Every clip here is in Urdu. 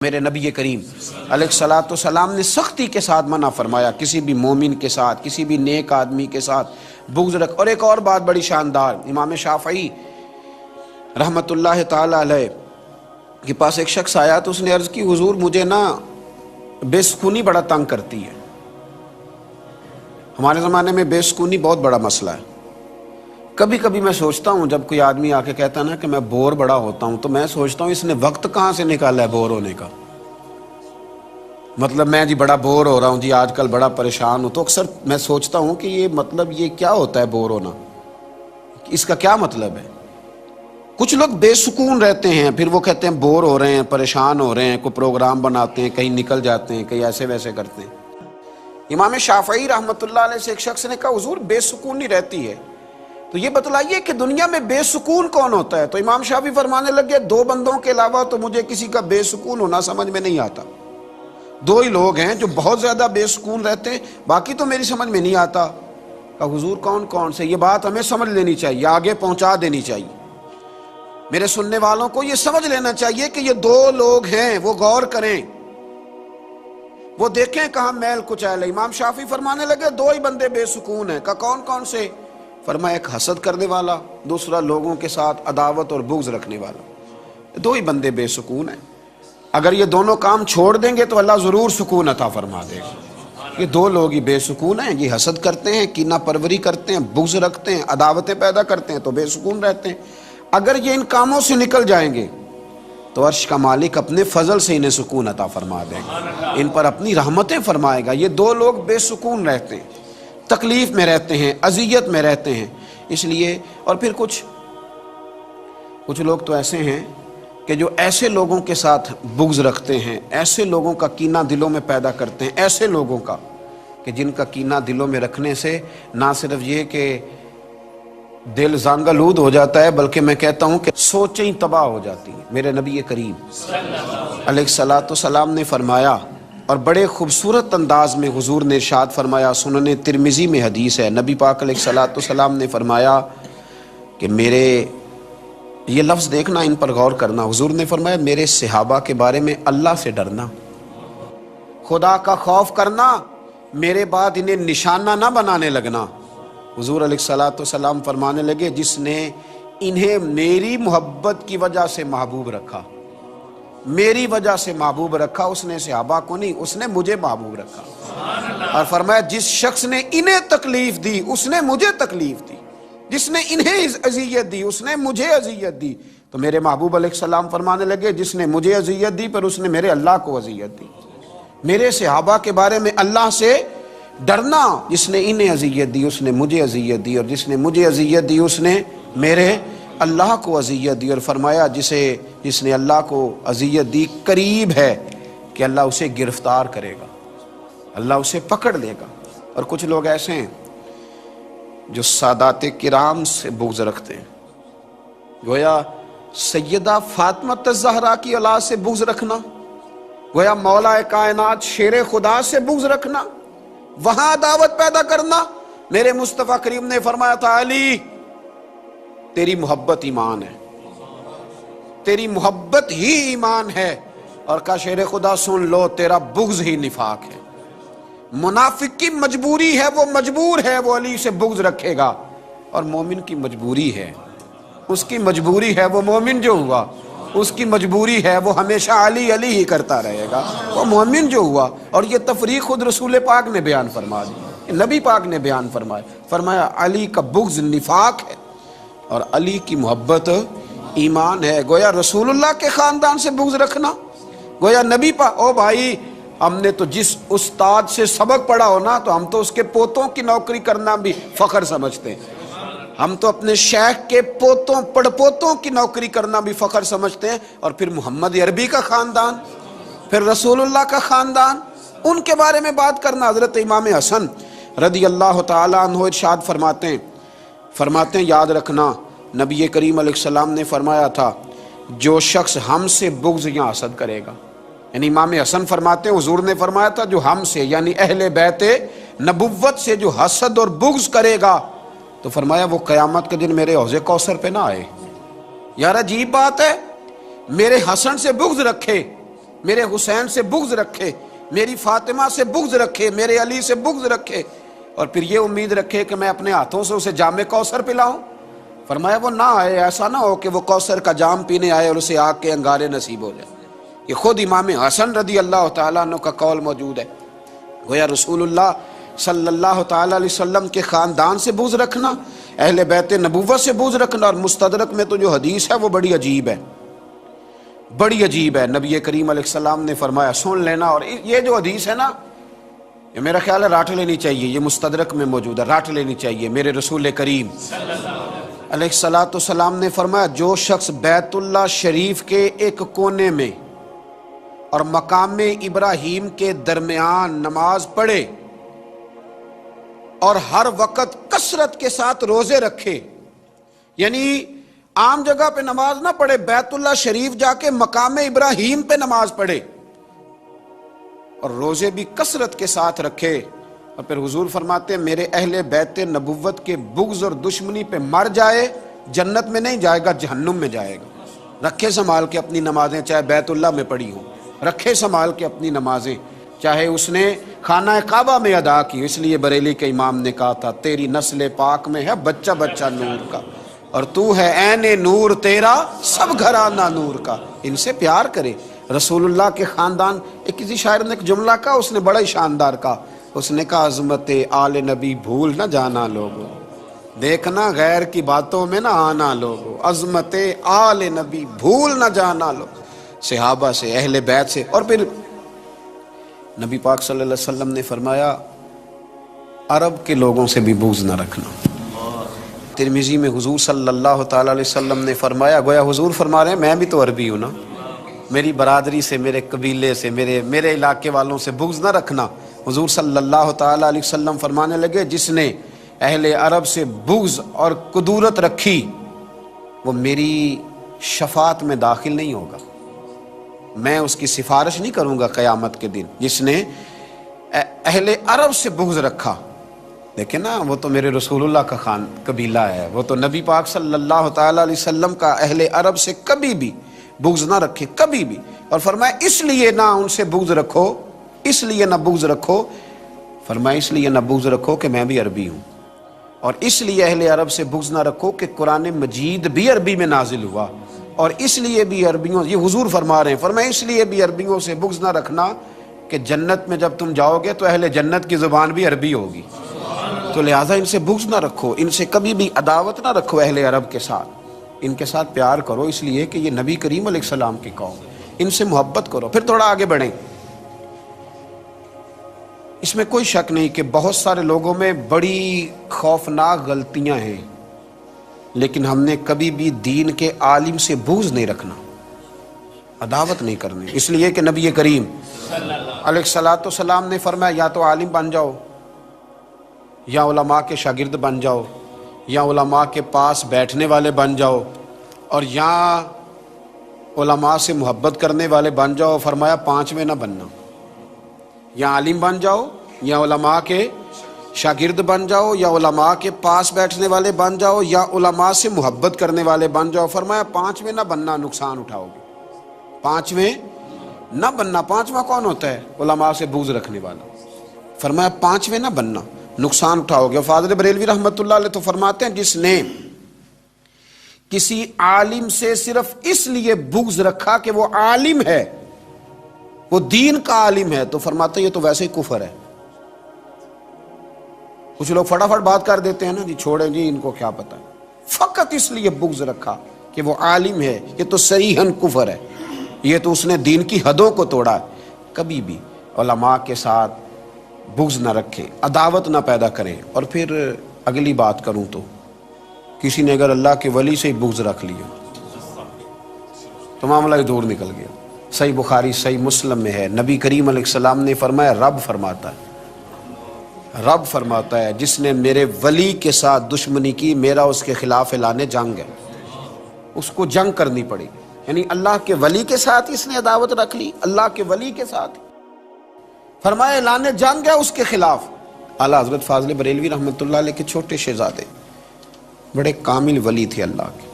میرے نبی کریم علیہ الصلوۃ والسلام نے سختی کے ساتھ منع فرمایا کسی بھی مومن کے ساتھ، کسی بھی نیک آدمی کے ساتھ بغض رکھ۔ اور ایک اور بات بڑی شاندار، امام شافعی رحمۃ اللہ تعالی علیہ کے پاس ایک شخص آیا تو اس نے عرض کی حضور مجھے نا بے سکونی بڑا تنگ کرتی ہے۔ ہمارے زمانے میں بے سکونی بہت بڑا مسئلہ ہے۔ کبھی کبھی میں سوچتا ہوں جب کوئی آدمی آ کے کہتا ہے نا کہ میں بور بڑا ہوتا ہوں تو میں سوچتا ہوں اس نے وقت کہاں سے نکالا ہے بور ہونے کا۔ مطلب میں جی بڑا بور ہو رہا ہوں جی، آج کل بڑا پریشان ہوں، تو اکثر میں سوچتا ہوں کہ یہ کیا ہوتا ہے بور ہونا، اس کا کیا مطلب ہے۔ کچھ لوگ بے سکون رہتے ہیں، پھر وہ کہتے ہیں بور ہو رہے ہیں، پریشان ہو رہے ہیں، کوئی پروگرام بناتے ہیں، کہیں نکل جاتے ہیں، کہیں ایسے ویسے کرتے ہیں۔ امام شافعی رحمۃ اللہ علیہ سے ایک شخص نے کہا حضور بے سکونی رہتی ہے تو یہ بتلائیے کہ دنیا میں بے سکون کون ہوتا ہے؟ تو امام شافعی فرمانے لگے دو بندوں کے علاوہ تو مجھے کسی کا بے سکون ہونا سمجھ میں نہیں آتا۔ دو ہی لوگ ہیں جو بہت زیادہ بے سکون رہتے ہیں، باقی تو میری سمجھ میں نہیں آتا۔ کہا حضور کون کون سے؟ یہ بات ہمیں سمجھ لینی چاہیے، آگے پہنچا دینی چاہیے۔ میرے سننے والوں کو یہ سمجھ لینا چاہیے کہ یہ دو لوگ ہیں، وہ غور کریں، وہ دیکھیں کہاں میل کچیل ہے۔ امام شافعی فرمانے لگے دو ہی بندے بے سکون ہیں۔ کہا کون کون سے؟ فرمایا ایک حسد کرنے والا، دوسرا لوگوں کے ساتھ عداوت اور بغض رکھنے والا۔ دو ہی بندے بے سکون ہیں، اگر یہ دونوں کام چھوڑ دیں گے تو اللہ ضرور سکون عطا فرما دے گا۔ یہ دو لوگ ہی بے سکون ہیں، یہ حسد کرتے ہیں، کینہ پروری کرتے ہیں، بغض رکھتے ہیں، عداوتیں پیدا کرتے ہیں تو بے سکون رہتے ہیں۔ اگر یہ ان کاموں سے نکل جائیں گے تو عرش کا مالک اپنے فضل سے انہیں سکون عطا فرما دے گا، ان پر اپنی رحمتیں فرمائے گا۔ یہ دو لوگ بے سکون رہتے ہیں، تکلیف میں رہتے ہیں، اذیت میں رہتے ہیں۔ اس لیے اور پھر کچھ لوگ تو ایسے ہیں کہ جو ایسے لوگوں کے ساتھ بغض رکھتے ہیں، ایسے لوگوں کا کینہ دلوں میں پیدا کرتے ہیں، ایسے لوگوں کا کہ جن کا کینہ دلوں میں رکھنے سے نہ صرف یہ کہ دل زنگ آلود ہو جاتا ہے بلکہ میں کہتا ہوں کہ سوچیں تباہ ہو جاتی ہیں۔ میرے نبی کریم علیہ الصلوۃ والسلام نے فرمایا، اور بڑے خوبصورت انداز میں حضور نے ارشاد فرمایا، سنن ترمذی میں حدیث ہے، نبی پاک علیہ الصلوۃ والسلام نے فرمایا کہ میرے، یہ لفظ دیکھنا، ان پر غور کرنا، حضور نے فرمایا میرے صحابہ کے بارے میں اللہ سے ڈرنا، خدا کا خوف کرنا، میرے بعد انہیں نشانہ نہ بنانے لگنا۔ حضور علیہ الصلوۃ والسلام فرمانے لگے جس نے انہیں میری محبت کی وجہ سے محبوب رکھا، میری وجہ سے محبوب رکھا، اس نے صحابہ کو نہیں، اس نے مجھے محبوب رکھا۔ اور فرمایا جس شخص نے انہیں تکلیف دی اس نے مجھے تکلیف دی، جس نے انہیں اذیت دی اس نے مجھے اذیت دی۔ تو میرے محبوب علیہ السلام فرمانے لگے جس نے مجھے اذیت دی پر اس نے میرے اللہ کو اذیت دی۔ میرے صحابہ کے بارے میں اللہ سے ڈرنا، جس نے انہیں اذیت دی اس نے مجھے اذیت دی، اور جس نے مجھے اذیت دی اس نے میرے اللہ کو اذیت دی۔ اور فرمایا جس نے اللہ کو اذیت دی قریب ہے کہ اللہ اسے گرفتار کرے گا، اللہ اسے پکڑ لے گا۔ اور کچھ لوگ ایسے ہیں جو سادات کرام سے بغض رکھتے ہیں، گویا سیدہ فاطمہ الزہرا کی اولاد سے بغض رکھنا، گویا مولا کائنات شیر خدا سے بغض رکھنا، وہاں عداوت پیدا کرنا۔ میرے مصطفیٰ کریم نے فرمایا تھا علی تیری محبت ایمان ہے، تیری محبت ہی ایمان ہے، اور کہا شیر خدا سن لو تیرا بغض ہی نفاق ہے۔ منافق کی مجبوری ہے، وہ مجبور ہے وہ علی سے بغض رکھے گا، اور مومن کی مجبوری ہے، اس کی مجبوری ہے، وہ مومن جو ہوا اس کی مجبوری ہے وہ ہمیشہ علی علی ہی کرتا رہے گا، وہ مومن جو ہوا۔ اور یہ تفریق خود رسول پاک نے بیان فرما دی، نبی پاک نے بیان فرمایا علی کا بغض نفاق ہے اور علی کی محبت ایمان ہے۔ گویا رسول اللہ کے خاندان سے بغض رکھنا، گویا نبی پاک، او بھائی ہم نے تو جس استاد سے سبق پڑھا ہو نا تو ہم تو اس کے پوتوں کی نوکری کرنا بھی فخر سمجھتے ہیں، ہم تو اپنے شیخ کے پوتوں پڑپوتوں کی نوکری کرنا بھی فخر سمجھتے ہیں، اور پھر محمد عربی کا خاندان، پھر رسول اللہ کا خاندان، ان کے بارے میں بات کرنا۔ حضرت امام حسن رضی اللہ تعالیٰ عنہ ارشاد فرماتے ہیں یاد رکھنا نبی کریم علیہ السلام نے فرمایا تھا جو شخص ہم سے بغض یا حسد کرے گا، یعنی امام حسن فرماتے ہیں حضور نے فرمایا تھا جو ہم سے یعنی اہل بیت نبوت سے جو حسد اور بغض کرے گا تو فرمایا وہ قیامت کے دن میرے حوض کوثر پہ نہ آئے۔ یار عجیب بات ہے، میرے حسن سے بغض رکھے میرے حسین سے بغض رکھے، میری فاطمہ سے بغض رکھے، میرے علی سے بغض رکھے، اور پھر یہ امید رکھے کہ میں اپنے ہاتھوں سے اسے جام کوثر پلاؤں؟ فرمایا وہ نہ آئے، ایسا نہ ہو کہ وہ کوثر کا جام پینے آئے اور اسے آگ کے انگارے نصیب ہو جائے۔ یہ خود امام حسن رضی اللہ تعالیٰ عنہ کا قول موجود ہے۔ گویا رسول اللہ صلی اللہ تعالیٰ علیہ وسلم کے خاندان سے بغض رکھنا، اہل بیت نبوت سے بغض رکھنا، اور مستدرک میں تو جو حدیث ہے وہ بڑی عجیب ہے، بڑی عجیب ہے۔ نبی کریم علیہ السلام نے فرمایا، سن لینا، اور یہ جو حدیث ہے نا، یہ میرا خیال ہے راٹ لینی چاہیے، یہ مستدرک میں موجود ہے، راٹ لینی چاہیے۔ میرے رسول کریم علیہ السلام نے فرمایا، جو شخص بیت اللہ شریف کے ایک کونے میں اور مقام ابراہیم کے درمیان نماز پڑھے اور ہر وقت کثرت کے ساتھ روزے رکھے، یعنی عام جگہ پہ نماز نہ پڑھے، بیت اللہ شریف جا کے مقام ابراہیم پہ نماز پڑھے اور روزے بھی کثرت کے ساتھ رکھے، اور پھر حضور فرماتے ہیں میرے اہل بیت نبوت کے بغض اور دشمنی پہ مر جائے، جنت میں نہیں جائے گا، جہنم میں جائے گا۔ رکھے سنبھال کے اپنی نمازیں، چاہے بیت اللہ میں پڑھی ہوں، رکھے سنبھال کے اپنی نمازیں، چاہے اس نے خانہ کعبہ میں ادا کی۔ اس لیے بریلی کے امام نے کہا تھا، تیری نسل پاک میں ہے بچہ بچہ نور کا، اور تو ہے عین نور تیرا سب گھرانہ نور کا۔ ان سے پیار کرے۔ رسول اللہ کے خاندان، ایک کسی شاعر نے ایک جملہ کہا، اس نے بڑا ہی شاندار کہا، اس نے کہا عظمت آل نبی بھول نہ جانا لوگو، دیکھنا غیر کی باتوں میں نہ آنا لوگو، عظمت آل نبی بھول نہ جانا لوگو، صحابہ سے، اہل بیت سے۔ اور پھر نبی پاک صلی اللہ علیہ وسلم نے فرمایا، عرب کے لوگوں سے بھی بغض نہ رکھنا۔ ترمذی میں حضور صلی اللہ تعالیٰ علیہ وسلم نے فرمایا، گویا حضور فرما رہے ہیں میں بھی تو عربی ہوں نا، میری برادری سے، میرے قبیلے سے، میرے علاقے والوں سے بغض نہ رکھنا۔ حضور صلی اللہ تعالیٰ علیہ وسلم فرمانے لگے، جس نے اہل عرب سے بغض اور کدورت رکھی وہ میری شفاعت میں داخل نہیں ہوگا، میں اس کی سفارش نہیں کروں گا قیامت کے دن۔ جس نے اہل عرب سے بغض رکھا، دیکھیں نا، وہ تو میرے رسول اللہ کا قبیلہ ہے، وہ تو نبی پاک صلی اللہ تعالیٰ علیہ وسلم کا اہل عرب سے کبھی بھی بغض نہ رکھے، کبھی بھی۔ اور فرمایا اس لیے نہ ان سے بغض رکھو، اس لیے نہ بغض رکھو، فرمایا اس لیے نہ بغض رکھو کہ میں بھی عربی ہوں، اور اس لیے اہل عرب سے بغض نہ رکھو کہ قرآن مجید بھی عربی میں نازل ہوا، اور اس لیے بھی عربیوں، یہ حضور فرما رہے ہیں، فرمایا اس لیے بھی عربیوں سے بغض نہ رکھنا کہ جنت میں جب تم جاؤ گے تو اہل جنت کی زبان بھی عربی ہوگی، تو لہٰذا ان سے بغض نہ رکھو، ان سے کبھی بھی عداوت نہ رکھو اہل عرب کے ساتھ، ان کے ساتھ پیار کرو، اس لیے کہ یہ نبی کریم علیہ السلام کی قوم، ان سے محبت کرو۔ پھر تھوڑا آگے بڑھیں، اس میں کوئی شک نہیں کہ بہت سارے لوگوں میں بڑی خوفناک غلطیاں ہیں، لیکن ہم نے کبھی بھی دین کے عالم سے بغض نہیں رکھنا، عداوت نہیں کرنی، اس لیے کہ نبی کریم علیہ السلام نے فرمایا یا تو عالم بن جاؤ، یا علماء کے شاگرد بن جاؤ، یا علماء کے پاس بیٹھنے والے بن جاؤ، اور یا علماء سے محبت کرنے والے بن جاؤ۔ فرمایا پانچویں نہ بننا، یا عالم بن جاؤ، یا علماء کے شاگرد بن جاؤ، یا علماء کے پاس بیٹھنے والے بن جاؤ، یا علماء سے محبت کرنے والے بن جاؤ۔ فرمایا پانچویں نہ بننا، نقصان اٹھاؤ گے، پانچویں نہ بننا۔ پانچواں کون ہوتا ہے؟ علماء سے بغض رکھنے والا۔ فرمایا پانچویں نہ بننا، نقصان اٹھاؤ گے۔ فاضل بریلوی رحمۃ اللہ علیہ تو فرماتے ہیں، جس نے کسی عالم سے صرف اس لیے بغض رکھا کہ وہ عالم ہے، وہ دین کا عالم ہے، تو فرماتے ہیں یہ تو ویسے ہی کفر ہے۔ کچھ لوگ فٹافٹ بات کر دیتے ہیں نا، جی چھوڑیں جی ان کو کیا پتہ ہے، فقط اس لیے بغض رکھا کہ وہ عالم ہے، یہ تو صریحاً کفر ہے، یہ تو اس نے دین کی حدوں کو توڑا ہے۔ کبھی بھی علماء کے ساتھ بغض نہ رکھیں، عداوت نہ پیدا کریں۔ اور پھر اگلی بات کروں تو کسی نے اگر اللہ کے ولی سے ہی بغض رکھ لیا تو معاملہ ہی دور نکل گیا۔ صحیح بخاری صحیح مسلم میں ہے، نبی کریم علیہ السلام نے فرمایا، رب فرماتا ہے جس نے میرے ولی کے ساتھ دشمنی کی، میرا اس کے خلاف اعلان جنگ ہے، اس کو جنگ کرنی پڑی۔ یعنی اللہ کے ولی کے ساتھ اس نے عداوت رکھ لی، اللہ کے ولی کے ساتھ، فرمایا اعلان جنگ ہے اس کے خلاف۔ اعلیٰ حضرت فاضل بریلوی رحمۃ اللہ علیہ کے چھوٹے شہزادے، بڑے کامل ولی تھے اللہ کے،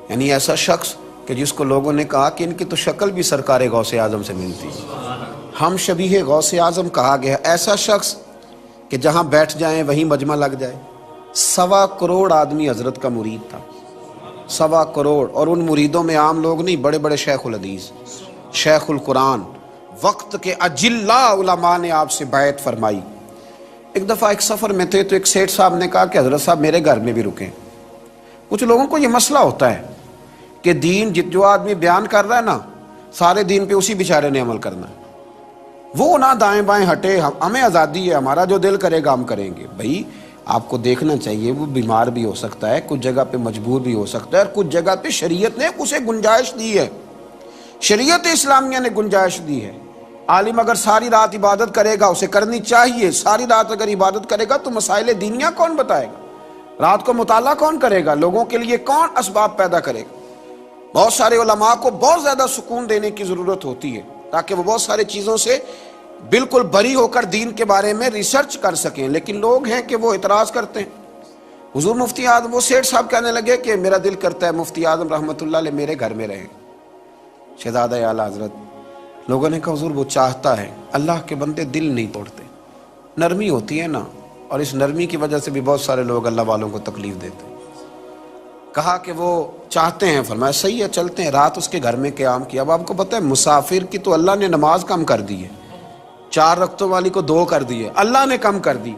یعنی ایسا شخص کہ جس کو لوگوں نے کہا کہ ان کی تو شکل بھی سرکار غوث اعظم سے ملتی ہے، ہم شبیہ غوث اعظم کہا گیا ایسا شخص کہ جہاں بیٹھ جائیں وہیں مجمع لگ جائے۔ 1.25 کروڑ آدمی حضرت کا مرید تھا، 1.25 کروڑ، اور ان مریدوں میں عام لوگ نہیں، بڑے بڑے شیخ الحدیث، شیخ القرآن، وقت کے اجلا علماء نے آپ سے بیعت فرمائی۔ ایک دفعہ ایک سفر میں تھے تو ایک سیٹھ صاحب نے کہا کہ حضرت صاحب میرے گھر میں بھی رکیں۔ کچھ لوگوں کو یہ مسئلہ ہوتا ہے کہ دین جو آدمی بیان کر رہا ہے نا، سارے دین پہ اسی بیچارے نے عمل کرنا ہے، وہ نہ دائیں بائیں ہٹے، ہمیں آزادی ہے، ہمارا جو دل کرے گا ہم کریں گے۔ بھائی آپ کو دیکھنا چاہیے، وہ بیمار بھی ہو سکتا ہے، کچھ جگہ پہ مجبور بھی ہو سکتا ہے، اور کچھ جگہ پہ شریعت نے اسے گنجائش دی ہے، شریعت اسلامیہ نے گنجائش دی ہے۔ عالم اگر ساری رات عبادت کرے گا، اسے کرنی چاہیے، ساری رات اگر عبادت کرے گا تو مسائل دینیہ کون بتائے گا؟ رات کو مطالعہ کون کرے گا؟ لوگوں کے لیے کون اسباب پیدا کرے گا؟ بہت سارے علماء کو بہت زیادہ سکون دینے کی ضرورت ہوتی ہے تاکہ وہ بہت ساری چیزوں سے بالکل بری ہو کر دین کے بارے میں ریسرچ کر سکیں، لیکن لوگ ہیں کہ وہ اعتراض کرتے ہیں۔ حضور مفتی اعظم، وہ سیٹھ صاحب کہنے لگے کہ میرا دل کرتا ہے مفتی اعظم رحمۃ اللہ علیہ میرے گھر میں رہیں، شہزادہ اعلیٰ حضرت۔ لوگوں نے کہا حضور وہ چاہتا ہے، اللہ کے بندے دل نہیں توڑتے، نرمی ہوتی ہے نا، اور اس نرمی کی وجہ سے بھی بہت سارے لوگ اللہ والوں کو تکلیف دیتے ہیں۔ کہا کہ وہ چاہتے ہیں، فرمایا صحیح ہے چلتے ہیں۔ رات اس کے گھر میں قیام کیا۔ اب آپ کو پتہ ہے مسافر کی تو اللہ نے نماز کم کر دی ہے، 4 رکعتوں والی کو 2 کر دی ہے، اللہ نے کم کر دی۔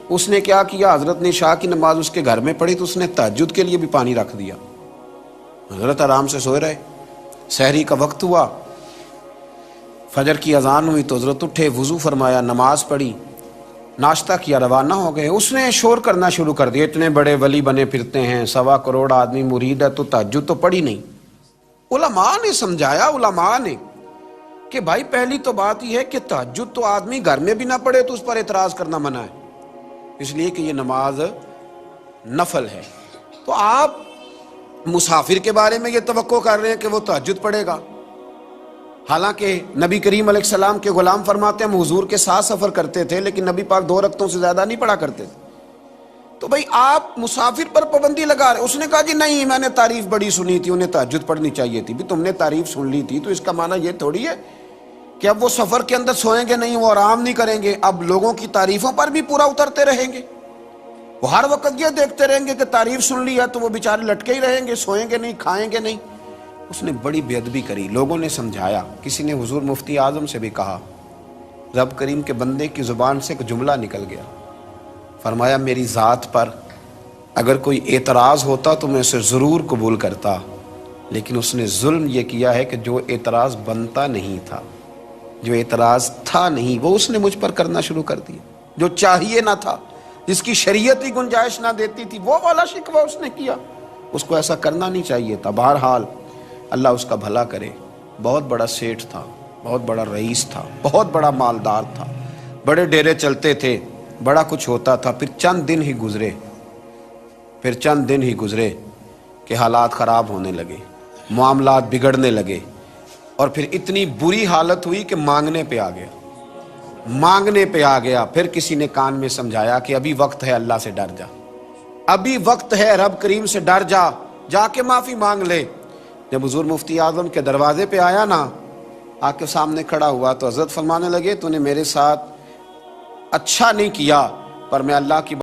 اس نے کیا کیا، حضرت نے عشاء کی نماز اس کے گھر میں پڑھی تو اس نے تہجد کے لیے بھی پانی رکھ دیا۔ حضرت آرام سے سوئے رہے، سحری کا وقت ہوا، فجر کی اذان ہوئی تو حضرت اٹھے، وضو فرمایا، نماز پڑھی، ناشتہ کیا، روانہ ہو گئے۔ اس نے شور کرنا شروع کر دیا، اتنے بڑے ولی بنے پھرتے ہیں، 1.25 کروڑ آدمی مرید ہے تو تہجد تو پڑھی نہیں۔ علماء نے سمجھایا، علماء نے، کہ بھائی پہلی تو بات یہ ہے کہ تہجد تو آدمی گھر میں بھی نہ پڑھے تو اس پر اعتراض کرنا منع ہے، اس لیے کہ یہ نماز نفل ہے۔ تو آپ مسافر کے بارے میں یہ توقع کر رہے ہیں کہ وہ تہجد پڑھے گا، حالانکہ نبی کریم علیہ السلام کے غلام فرماتے ہیں ہم حضور کے ساتھ سفر کرتے تھے لیکن نبی پاک 2 رکعتوں سے زیادہ نہیں پڑھا کرتے تھے۔ تو بھئی آپ مسافر پر پابندی لگا رہے۔ اس نے کہا جی نہیں، میں نے تعریف بڑی سنی تھی، انہیں تہجد پڑھنی چاہیے تھی۔ بھی تم نے تعریف سن لی تھی تو اس کا معنی یہ تھوڑی ہے کہ اب وہ سفر کے اندر سوئیں گے نہیں، وہ آرام نہیں کریں گے، اب لوگوں کی تعریفوں پر بھی پورا اترتے رہیں گے، وہ ہر وقت یہ دیکھتے رہیں گے کہ تعریف سن لی ہے تو وہ بیچارے لٹکے ہی رہیں گے، سوئیں گے نہیں، کھائیں گے نہیں۔ اس نے بڑی بے ادبی کری، لوگوں نے سمجھایا، کسی نے حضور مفتی اعظم سے بھی کہا، رب کریم کے بندے کی زبان سے ایک جملہ نکل گیا، فرمایا میری ذات پر اگر کوئی اعتراض ہوتا تو میں اسے ضرور قبول کرتا، لیکن اس نے ظلم یہ کیا ہے کہ جو اعتراض بنتا نہیں تھا، جو اعتراض تھا نہیں، وہ اس نے مجھ پر کرنا شروع کر دیا، جو چاہیے نہ تھا، جس کی شریعت ہی گنجائش نہ دیتی تھی، وہ والا شکوہ اس نے کیا، اس کو ایسا کرنا نہیں چاہیے تھا۔ بہرحال اللہ اس کا بھلا کرے، بہت بڑا سیٹھ تھا، بہت بڑا رئیس تھا، بہت بڑا مالدار تھا، بڑے ڈیرے چلتے تھے، بڑا کچھ ہوتا تھا۔ پھر چند دن ہی گزرے کہ حالات خراب ہونے لگے، معاملات بگڑنے لگے، اور پھر اتنی بری حالت ہوئی کہ مانگنے پہ آ گیا۔ پھر کسی نے کان میں سمجھایا کہ ابھی وقت ہے، اللہ سے ڈر جا، ابھی وقت ہے، رب کریم سے ڈر جا، جا کے معافی مانگ لے۔ جب حضور مفتی اعظم کے دروازے پہ آیا نا، آ کے سامنے کھڑا ہوا تو حضرت فرمانے لگے تو نے میرے ساتھ اچھا نہیں کیا، پر میں اللہ کی